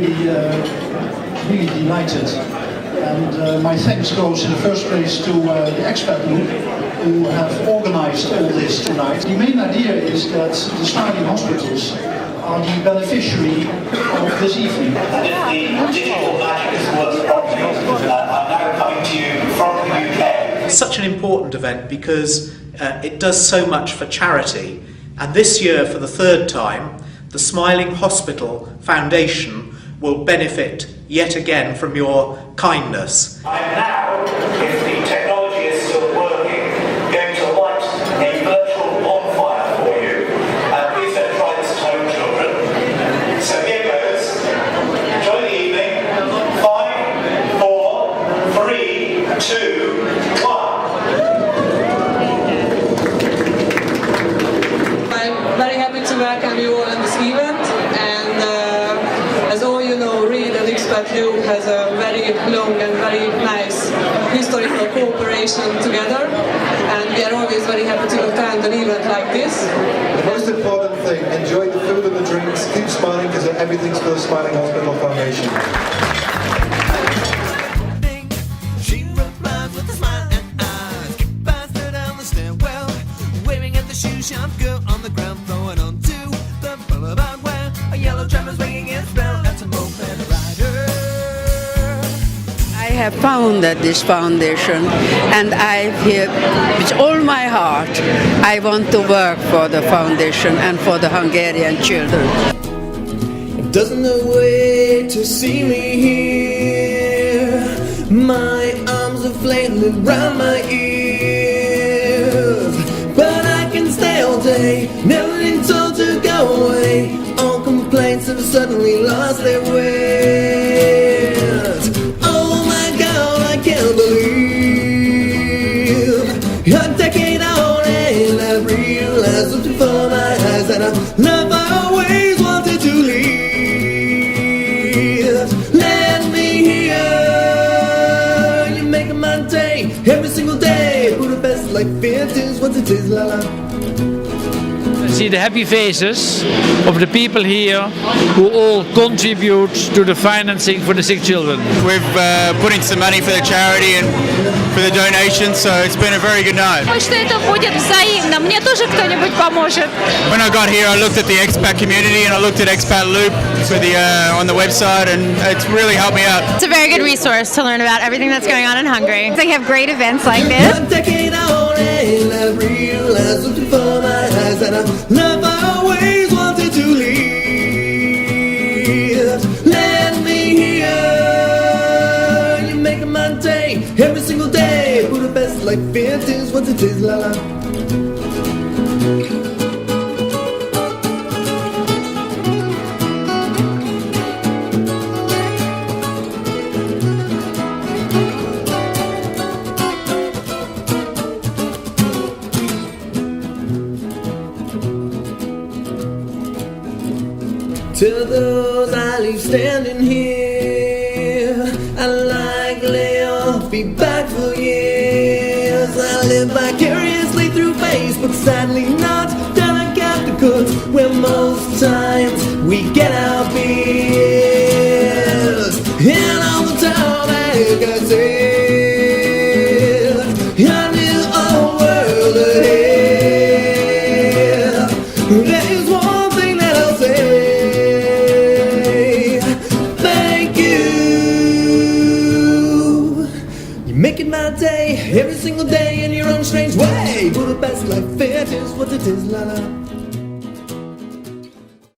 really delighted. And my thanks goes in the first place to the expat group who have organized all this tonight. The main idea is that the Smiling Hospitals are the beneficiary of this evening. And if the digital magic has worked properly, I'm now coming to you from the UK. It's such an important event because it does so much for charity. And this year, for the third time, the Smiling Hospital Foundation will benefit yet again from your kindness. I am now, if the technology is still working, going to light a virtual bonfire for you. Please don't try this at home, children. So here goes. Enjoy the evening. 5, 4, 3, 2, 1. I'm very happy to welcome you all in this event, and as all you know, Reed and Expat Loop has a very long and very nice historical cooperation together, and we are always very happy to attend an event like this. The most important thing, enjoy the food and the drinks, keep smiling because everything's for the Smiling Hospital Foundation. She replies with a smile and eyes, kick past her down the stairwell, waving at the shoe shop girl on the ground, throwing onto the boulevard where a yellow tram is ringing its bell. That's a moped rider. I have founded this foundation, and I feel with all my heart I want to work for the foundation and for the Hungarian children. Doesn't wait to see me here. My arms are flailing round my ears, but I can stay all day, never been told to go away. All complaints have suddenly lost their weight. Oh my God, I can't believe a decade on and I realized something for my eyes that I love I always wanted to leave. Let me hear you making my day every single day. Budapest like it is what it is, la la. See the happy faces of the people here who all contribute to the financing for the sick children. We've put in some money for the charity and for the donations, so it's been a very good night. Что это будет взаимно. Мне тоже кто-нибудь поможет. When I got here, I looked at the expat community and I looked at Expat Loop for on the website, and it's really helped me out. It's a very good resource to learn about everything that's going on in Hungary. They have great events like this. A decade on and I realized something for my eyes that I love I always wanted to leave. Let me hear you making my day every single day. Budapest like it is what it is, la la. To those I leave standing here, I likely I'll be back for years. I live vicariously through Facebook, sadly not down a Catholic court, where most times we get our beers. And all the time, like I said, I knew a world ahead. There's one thing that I'll say. Making my day every single day in your own strange way. Budapest like it is what it is, la la.